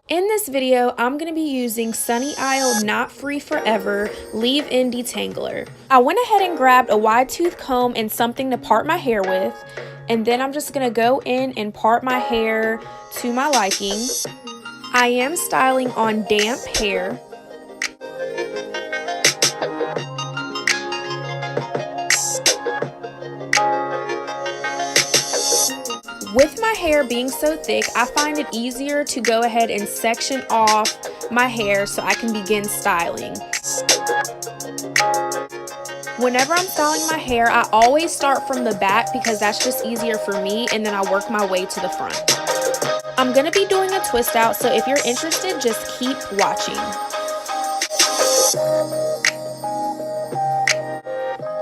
In this video, I'm going to be using Sunny Isle Knot Free Forever Leave-In Detangler. I went ahead and grabbed a wide tooth comb and something to part my hair with, and then I'm just going to go in and part my hair to my liking. I am styling on damp hair. With my hair being so thick, I find it easier to go ahead and section off my hair so I can begin styling. Whenever I'm styling my hair, I always start from the back because that's just easier for me, and then I work my way to the front. I'm going to be doing a twist out, so if you're interested, just keep watching.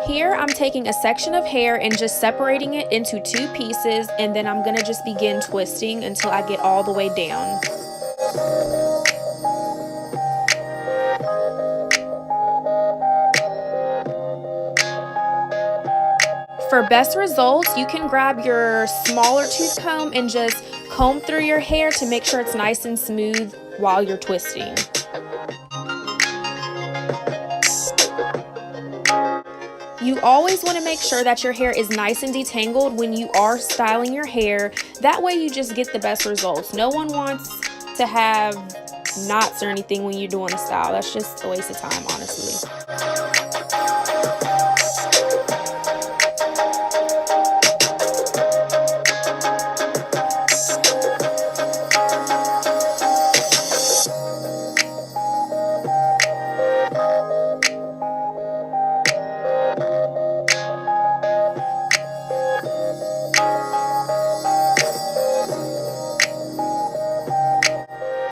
Here I'm taking a section of hair and just separating it into two pieces, and then I'm going to just begin twisting until I get all the way down. For best results, you can grab your smaller tooth comb and just comb through your hair to make sure it's nice and smooth while you're twisting. You always want to make sure that your hair is nice and detangled when you are styling your hair. That way you just get the best results. No one wants to have knots or anything when you're doing a style. That's just a waste of time, honestly.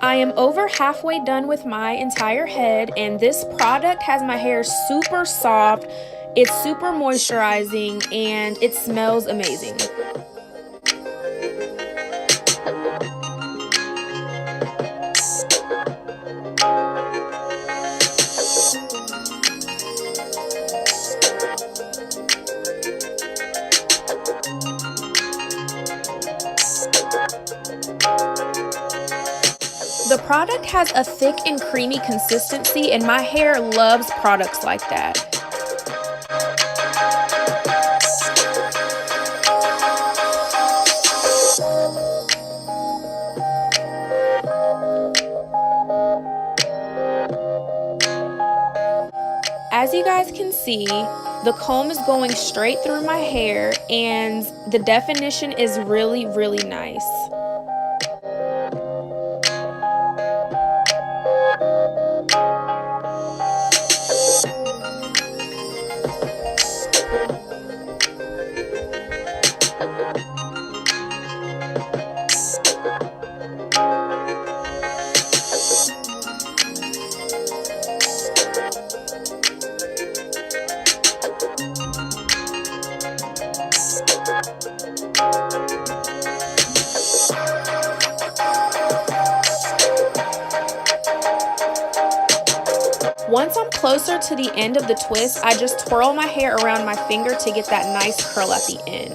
I am over halfway done with my entire head, and this product has my hair super soft, it's super moisturizing, and it smells amazing. The product has a thick and creamy consistency, and my hair loves products like that. As you guys can see, the comb is going straight through my hair, and the definition is really, really nice. Once I'm closer to the end of the twist, I just twirl my hair around my finger to get that nice curl at the end.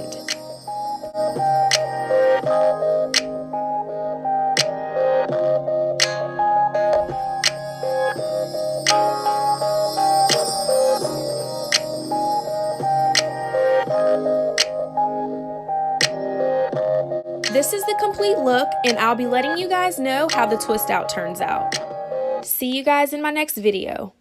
This is the complete look, and I'll be letting you guys know how the twist out turns out. See you guys in my next video.